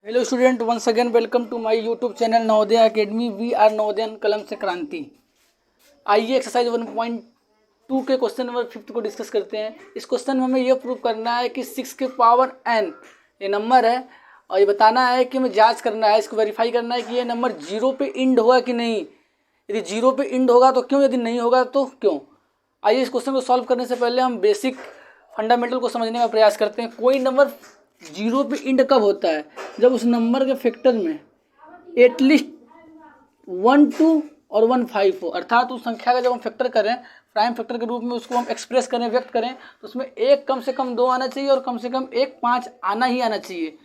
Hello student, once again welcome to my YouTube channel Navodaya academy. We are Navodayan कलम से क्रांति। आइए एक्सरसाइज 1.2 के क्वेश्चन नंबर 5 को डिस्कस करते हैं। इस क्वेश्चन में हमें यह प्रूव करना है कि 6 के पावर n ये नंबर है और ये बताना है कि हमें जांच करना है, इसको वेरीफाई करना है कि ये नंबर 0 पे इंड होगा कि नहीं। यदि 0 पे इंड होगा तो क्यों, यदि नहीं होगा तो क्यों। आइए इस क्वेश्चन को सॉल्व करने से पहले हम बेसिक फंडामेंटल को समझने का प्रयास करते हैं। कोई नंबर 0 पे इंड कब होता है? जब उस नंबर के फैक्टर में एटलीस्ट 1 2 और 1 5 हो, अर्थात उस संख्या का जब हम फैक्टर करें प्राइम फैक्टर के रूप में उसको हम एक्सप्रेस करें, व्यक्त करें, तो उसमें एक कम से कम 2 आना चाहिए और कम से कम एक 5 आना ही आना चाहिए।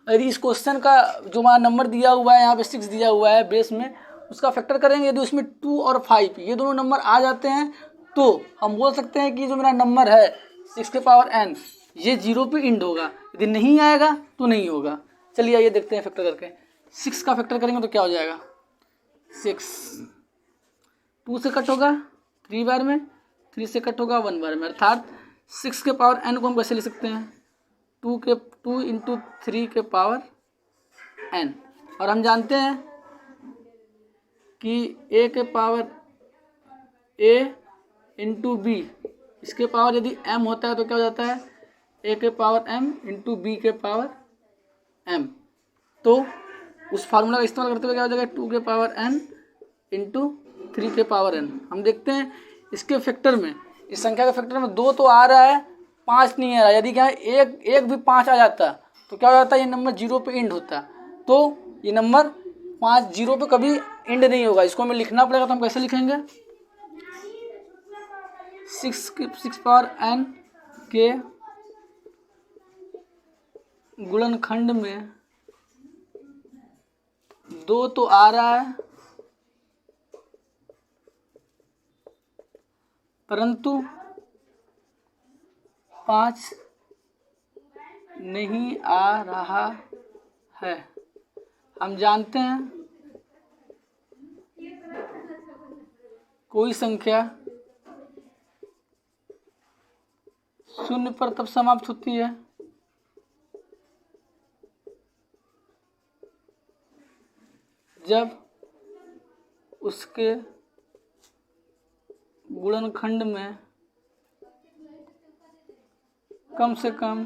यदि इस क्वेश्चन का जो हमारा नंबर दिया हुआ है, यहाँ पे 6 दिया हुआ है बेस में, उसका फैक्टर करेंगे, यदि उसमें 2 और 5 ये दोनों नंबर आ जाते हैं तो हम बोल सकते हैं कि जो मेरा नंबर है 6 के पावर n ये 0 पे इंड होगा। यदि नहीं आएगा तो नहीं होगा। चलिए आइए देखते हैं फैक्टर करके। 6 का फैक्टर करेंगे तो क्या हो जाएगा? 6 2 से कट होगा 3 बार में, 3 से कट होगा 1 बार में, अर्थात 6 के पावर n को हम कैसे लिख सकते हैं? 2 इंटू 3 के पावर n। और हम जानते हैं कि a के पावर a इंटू b, इसके पावर यदि m होता है तो क्या हो जाता है? a के पावर m इंटू b के पावर m। तो उस फार्मूला का इस्तेमाल करते हुए क्या हो जाएगा? 2 के पावर n इंटू 3 के पावर n। हम देखते हैं इसके फैक्टर में, इस संख्या के फैक्टर में 2 तो आ रहा है, 5 नहीं आ रहा। यदि क्या है एक भी 5 आ जाता तो क्या हो जाता? ये नंबर 0 पे इंड होता। तो ये नंबर 5 0 पे कभी इंड नहीं होगा। इसको हमें लिखना पड़ेगा, तो हम कैसे लिखेंगे? 6 पावर n के गुणनखंड में 2 तो आ रहा है परंतु 5 नहीं आ रहा है। हम जानते हैं कोई संख्या शून्य पर तब समाप्त होती है जब उसके गुणनखंड में कम से कम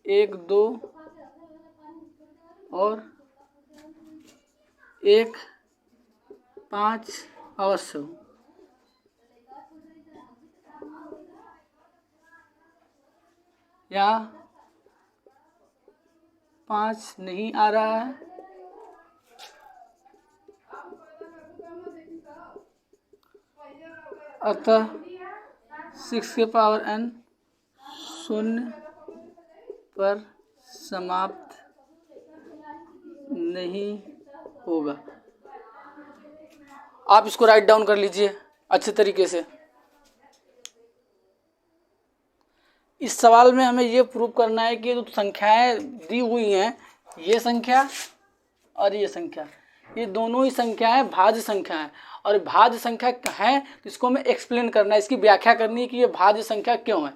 1 2 और 1 5 अवश्य हो। या 5 नहीं आ रहा है अतः 6 के पावर n शून्य पर समाप्त नहीं होगा। आप इसको राइट डाउन कर लीजिए अच्छे तरीके से। इस सवाल में हमें ये प्रूव करना है कि जो संख्याएं दी हुई हैं, ये संख्या और ये संख्या, ये दोनों ही संख्याएं भाज्य संख्या हैं। और भाज्य संख्या है तो इसको हमें एक्सप्लेन करना है, इसकी व्याख्या करनी है कि ये भाज्य संख्या क्यों है।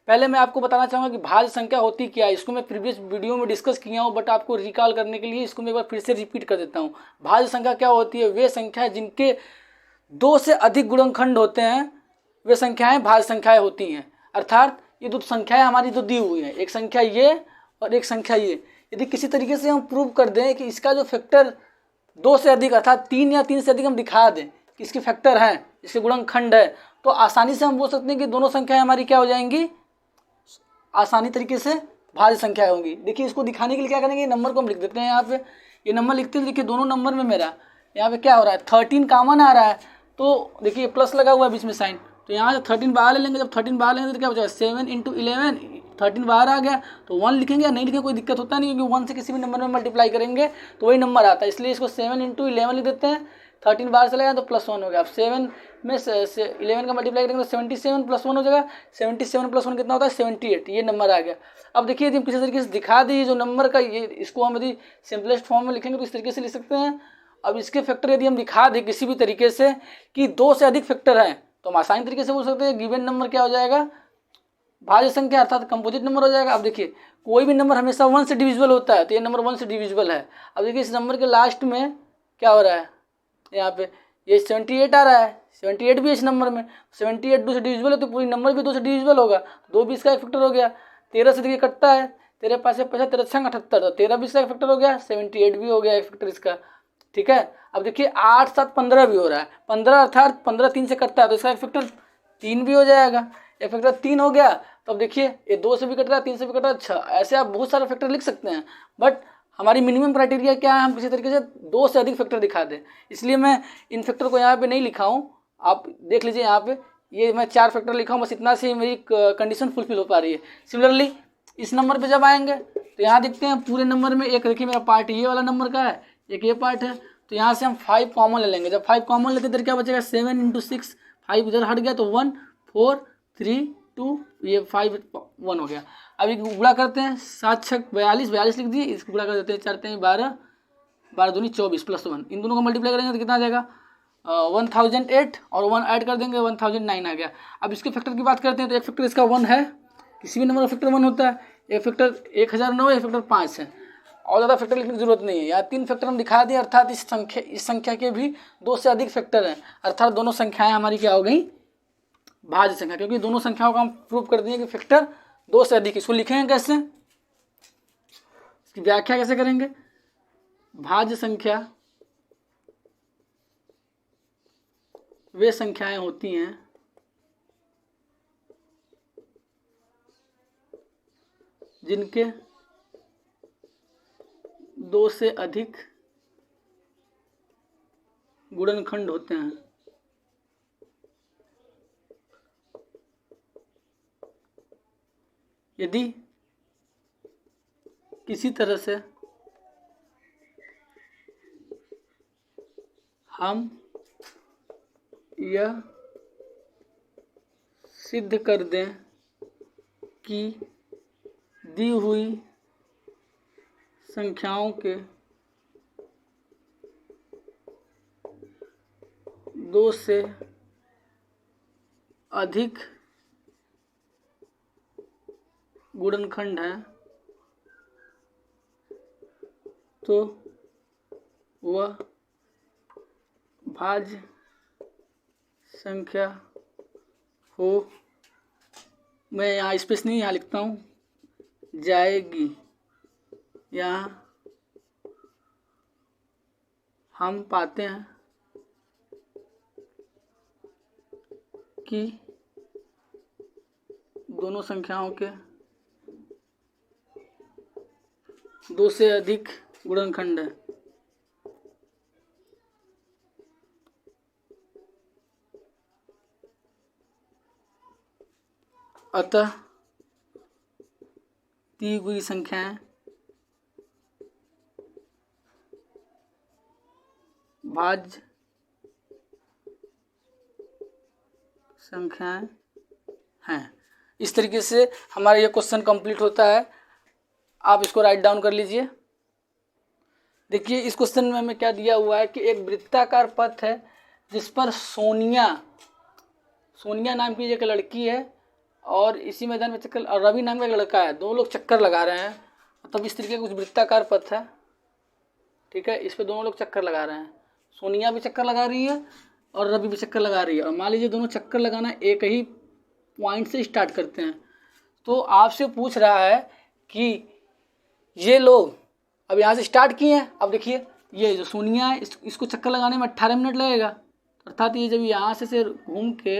पहले मैं आपको बताना चाहूँगा कि भाज्य संख्या होती क्या है। इसको मैं प्रीवियस वीडियो में डिस्कस किया हूँ, बट आपको रिकॉल करने के लिए इसको मैं एक बार फिर से रिपीट कर देता हूँ। भाज्य संख्या क्या होती है? वे संख्या जिनके 2 से अधिक गुणनखंड होते हैं वे संख्याएं भाज्य संख्याएं होती हैं। अर्थात ये दो संख्याएं हमारी जो दी हुई हैं, एक संख्या ये और एक संख्या ये, यदि किसी तरीके से हम प्रूव कर दें कि इसका जो फैक्टर 2 से अधिक अर्थात 3 या 3 से अधिक हम दिखा दें कि इसके फैक्टर हैं, इसके गुणनखंड है, तो आसानी से हम बोल सकते हैं कि दोनों संख्याएं हमारी क्या हो जाएंगी? आसानी तरीके से भाज्य संख्या होंगी। देखिए इसको दिखाने के लिए क्या करेंगे, नंबर को हम लिख देते हैं। यहाँ पे ये नंबर लिखते हैं। देखिए दोनों नंबर में मेरा यहाँ पे क्या हो रहा है? 13 कॉमन आ रहा है, तो देखिए प्लस लगा हुआ है बीच में साइन, तो यहाँ से 13 बाहर ले लेंगे। जब 13 बाहर लेंगे तो क्या बचा? 7 इंटू 11, 13 बाहर आ गया तो 1 लिखेंगे या नहीं लिखेंगे कोई दिक्कत होता नहीं, क्योंकि 1 से किसी भी नंबर में मल्टीप्लाई करेंगे तो वही नंबर आता है। इसलिए इसको 7 इंटू 11 लिख देते हैं। 13 बाहर से लगा तो +1 हो गया। अब 7 में 11 का मल्टीप्लाई करेंगे तो 77 + 1 हो जाएगा। 77 + 1 कितना होता है? 78। ये नंबर आ गया। अब देखिए यदि हम किसी तरीके से दिखा दें जो नंबर का, ये इसको हम यदि सिंपलेस्ट फॉर्म में लिखेंगे तो इस तरीके से लिख सकते हैं। अब इसके फैक्टर यदि हम दिखा दें किसी भी तरीके से कि 2 से अधिक फैक्टर हैं तो हम आसानी तरीके से बोल सकते हैं गिवन नंबर क्या हो जाएगा? भाज्य संख्या अर्थात कंपोजिट नंबर हो जाएगा। अब देखिए कोई भी नंबर हमेशा 1 से डिविजिबल होता है, तो ये नंबर 1 से डिविजिबल है। अब देखिए इस नंबर के लास्ट में क्या हो रहा है, यहाँ पे ये 78 आ रहा है, 78 भी इस नंबर में, 78 2 से डिविजिबल है तो पूरी नंबर भी 2 से डिविजिबल होगा, 2 भी इसका एक फैक्टर हो गया। 13 से देखिए कटता है, 13 5 से 50, 13 6 78, तो 13 भी इसका एक फैक्टर हो गया, 78 भी हो गया एक फैक्टर इसका, ठीक है। अब देखिए 8 7 15 भी हो रहा है, 15 अर्थात 15 3 से कटता है तो इसका एक फैक्टर 3 भी हो जाएगा, एक फैक्टर 3 हो गया। तो अब देखिए ये 2 से भी कट रहा है, 3 से भी कट रहा है, अच्छा ऐसे आप बहुत सारे फैक्टर लिख सकते हैं, बट हमारी मिनिमम क्राइटेरिया क्या है, हम किसी तरीके से 2 से अधिक फैक्टर दिखा दें, इसलिए मैं इन फैक्टर को यहाँ पे नहीं लिखा हूँ। आप देख लीजिए यहाँ पे ये मैं 4 फैक्टर लिखा हूँ, बस इतना से मेरी कंडीशन फुलफिल हो पा रही है। सिमिलरली इस नंबर पे जब आएंगे तो यहाँ देखते हैं पूरे नंबर में एक देखिए मेरा पार्ट ये वाला नंबर का है, एक ये पार्ट है, तो यहाँ से हम 5 कॉमन ले लेंगे। जब 5 कॉमन लेते तो क्या बचेगा, 7 × 6, 5 इधर हट गया तो 1 4 3 2, ये 5 1 हो गया। अब एक गुणा करते हैं, 7 6 42, 42 लिख दिए, इसको गुणा कर देते हैं, 4 3 12, 12 दूनी 24 +1, इन दोनों को मल्टीप्लाई करेंगे तो कितना आ जाएगा 1008, और 1 ऐड कर देंगे 1009 आ गया। अब इसके फैक्टर की बात करते हैं तो एक फैक्टर इसका 1 है, किसी भी नंबर का फैक्टर 1 होता है, एक फैक्टर 1009 है, एक फैक्टर 5 है, और ज़्यादा फैक्टर लिखने की जरूरत नहीं है। यहाँ 3 फैक्टर हम दिखा दिए, अर्थात इस संख्या के भी 2 से अधिक फैक्टर हैं, अर्थात दोनों संख्याएं हमारी क्या हो गई, भाज्य संख्या, क्योंकि दोनों संख्याओं का हम प्रूव कर दिए कि फैक्टर 2 से अधिक। इसको लिखेंगे कैसे, इसकी व्याख्या कैसे करेंगे, भाज्य संख्या वे संख्याएं होती हैं जिनके 2 से अधिक गुणनखंड होते हैं। यदि किसी तरह से हम यह सिद्ध कर दें कि दी हुई संख्याओं के 2 से अधिक गुणनखंड हैं तो वह भाज्य संख्या हो, मैं यहाँ स्पेस नहीं यहाँ लिखता हूँ, जाएगी। यहाँ हम पाते हैं कि दोनों संख्याओं के 2 से अधिक गुणनखंड है। अतः दी हुई संख्याएं भाज्य संख्याएं हैं। इस तरीके से हमारा ये क्वेश्चन कंप्लीट होता है। आप इसको राइट डाउन कर लीजिए। देखिए इस क्वेश्चन में हमें क्या दिया हुआ है कि एक वृत्ताकार पथ है जिस पर सोनिया नाम की एक लड़की है और इसी मैदान में चक्कर, और रवि नाम का एक लड़का है, दोनों लोग चक्कर लगा रहे हैं। मतलब इस तरीके का कुछ वृत्ताकार पथ है, ठीक है। इस पे दोनों लोग चक्कर लगा रहे हैं, सोनिया भी चक्कर लगा रही है और रवि भी चक्कर लगा रही है। और मान लीजिए दोनों चक्कर लगाना एक ही पॉइंट से स्टार्ट करते हैं, तो आपसे पूछ रहा है कि ये लोग अब यहाँ से स्टार्ट किए हैं। अब देखिए ये जो सोनिया है इसको चक्कर लगाने में 18 मिनट लगेगा, अर्थात ये जब यहाँ से घूम के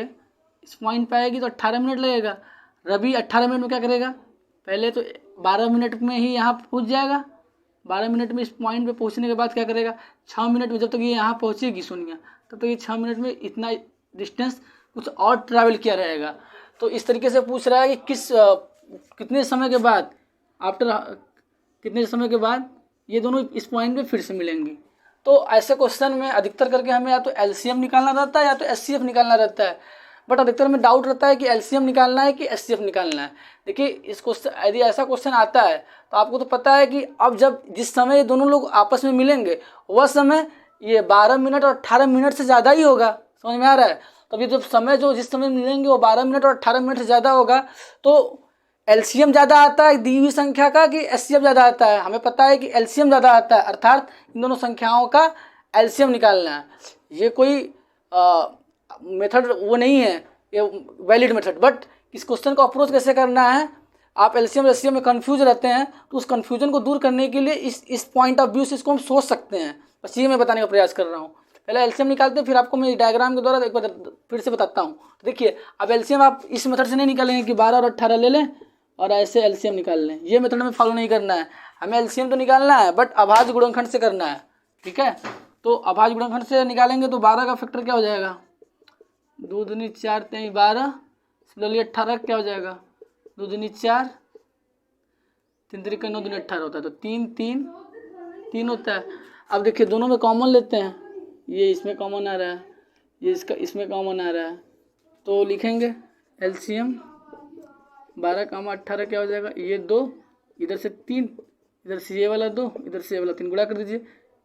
इस पॉइंट पे आएगी तो 18 मिनट लगेगा। रवि 18 मिनट में क्या करेगा, पहले तो 12 मिनट में ही यहाँ पहुँच जाएगा। 12 मिनट में इस पॉइंट पे पहुँचने के बाद क्या करेगा, 6 मिनट में, जब तक ये यहाँ पहुँचेगी सोनिया, तब तक ये 6 मिनट में इतना डिस्टेंस कुछ और ट्रैवल किया रहेगा। तो इस तरीके से पूछ रहा है कि कितने समय के बाद, कितने समय के बाद ये दोनों इस पॉइंट पे फिर से मिलेंगी। तो ऐसे क्वेश्चन में अधिकतर करके हमें या तो एलसीएम निकालना रहता है या तो एचसीएफ निकालना रहता है, बट अधिकतर में डाउट रहता है कि एलसीएम निकालना है कि एचसीएफ निकालना है। देखिए इस क्वेश्चन, यदि ऐसा क्वेश्चन आता है तो आपको तो पता है कि अब जब जिस समय ये दोनों लोग आपस में मिलेंगे वह समय ये 12 मिनट और 18 मिनट से ज़्यादा ही होगा, समझ में आ रहा है। तो अभी जब समय जो जिस समय मिलेंगे वो 12 मिनट और 18 मिनट से ज़्यादा होगा, तो एलसीएम ज़्यादा आता है दी हुई संख्या का कि एचसीएफ ज़्यादा आता है? हमें पता है कि एलसीएम ज़्यादा आता है, अर्थात इन दोनों संख्याओं का एलसीएम निकालना है। ये कोई मेथड वो नहीं है, ये वैलिड मेथड। बट इस क्वेश्चन को अप्रोच कैसे करना है, आप एलसीएम एचसीएफ में कंफ्यूज रहते हैं, तो उस कन्फ्यूजन को दूर करने के लिए इस पॉइंट ऑफ व्यू से इसको हम सोच सकते हैं। बस ये मैं बताने का प्रयास कर रहा हूँ। पहले एलसीएम निकालते हैं, फिर आपको मैं डायग्राम के द्वारा एक बार फिर से बताता हूँ। तो देखिए, अब एलसीएम आप इस मेथड से नहीं निकालेंगे कि 12 और 18 ले लें और ऐसे एलसीएम निकाल लें। ये मेथड हमें फॉलो नहीं करना है। हमें एलसीएम तो निकालना है बट अभाज्य गुणनखंड से करना है, ठीक है। तो अभाज्य गुणनखंड से निकालेंगे तो 12 का फैक्टर क्या हो जाएगा, 2 दूनी 4 3 12, सिमिलरली 18 क्या हो जाएगा, 2 दूनी 4 3 3 9 दूनी 18 होता है, तो 3 3 3 होता है। अब देखिए दोनों में कॉमन लेते हैं, ये इसमें कॉमन आ रहा है, ये इसका इसमें कॉमन आ रहा है, तो लिखेंगे एलसीएम 12 का 18 क्या हो जाएगा, ये 2 इधर से 3, इधर से ये वाला 2, इधर से ये वाला 3, गुणा कर दीजिए,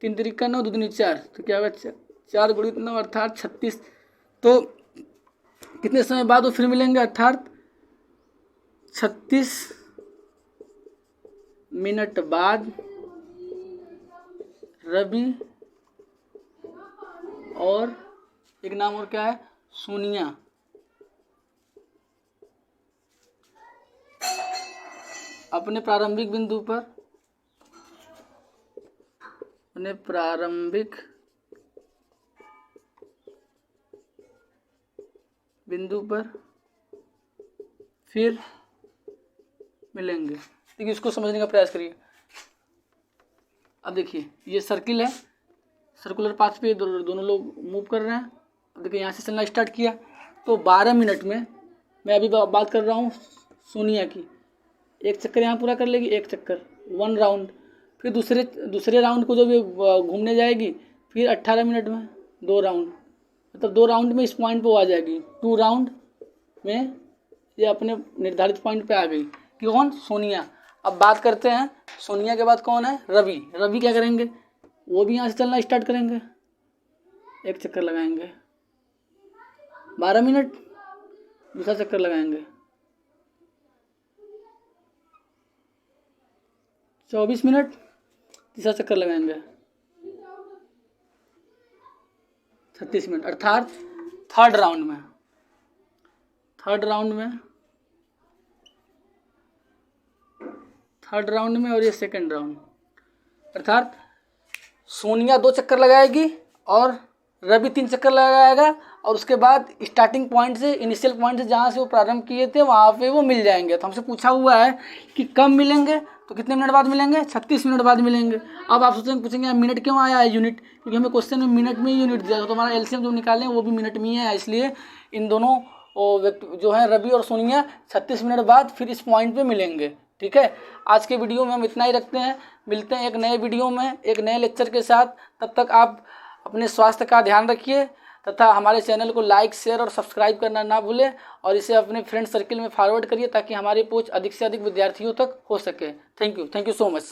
3 3 का 9 2 दूनी 4, तो क्या होगा 4 गुणित 9 अर्थात 36। तो कितने समय बाद वो फिर मिलेंगे, अर्थात 36 मिनट बाद रवि और एक नाम और क्या है, सोनिया अपने प्रारंभिक बिंदु पर फिर मिलेंगे। देखिए इसको समझने का प्रयास करिए। अब देखिए ये सर्किल है, सर्कुलर पाथ पे दोनों लोग मूव कर रहे हैं। अब देखिए यहाँ से चलना स्टार्ट किया, तो 12 मिनट में मैं अभी बात कर रहा हूँ सोनिया की, एक चक्कर यहाँ पूरा कर लेगी, एक चक्कर 1 राउंड, फिर दूसरे राउंड को जब ये घूमने जाएगी फिर 18 मिनट में 2 राउंड, मतलब 2 राउंड में इस पॉइंट पे आ जाएगी, 2 राउंड में ये अपने निर्धारित पॉइंट पे आ गई। कि कौन, सोनिया। अब बात करते हैं सोनिया के बाद कौन है, रवि। रवि क्या करेंगे, वो भी यहाँ से चलना स्टार्ट करेंगे, एक चक्कर लगाएंगे 12 मिनट, दूसरा चक्कर लगाएंगे 24 मिनट, तीसरा चक्कर लगाएंगे 36 मिनट, अर्थात थर्ड राउंड में और ये सेकंड राउंड, अर्थात सोनिया 2 चक्कर लगाएगी और रवि 3 चक्कर लगाएगा, और उसके बाद स्टार्टिंग पॉइंट से, इनिशियल पॉइंट से जहाँ से वो प्रारंभ किए थे वहाँ पे वो मिल जाएंगे। तो हमसे पूछा हुआ है कि कब मिलेंगे, तो कितने मिनट बाद मिलेंगे, 36 मिनट बाद मिलेंगे। अब आप पूछेंगे मिनट क्यों आया है यूनिट, क्योंकि हमें क्वेश्चन में मिनट में ही यूनिट दिया, तो हमारा एलसीएम जो निकालें वो भी मिनट में ही है, इसलिए इन दोनों जो है रवि और सोनिया 36 मिनट बाद फिर इस पॉइंट पे मिलेंगे। ठीक है, आज के वीडियो में हम इतना ही रखते हैं, मिलते हैं एक नए वीडियो में एक नए लेक्चर के साथ। तब तक आप अपने स्वास्थ्य का ध्यान रखिए तथा हमारे चैनल को लाइक, शेयर और सब्सक्राइब करना ना भूलें, और इसे अपने फ्रेंड सर्किल में फॉरवर्ड करिए ताकि हमारी पहुंच अधिक से अधिक विद्यार्थियों तक हो सके। Thank you so much.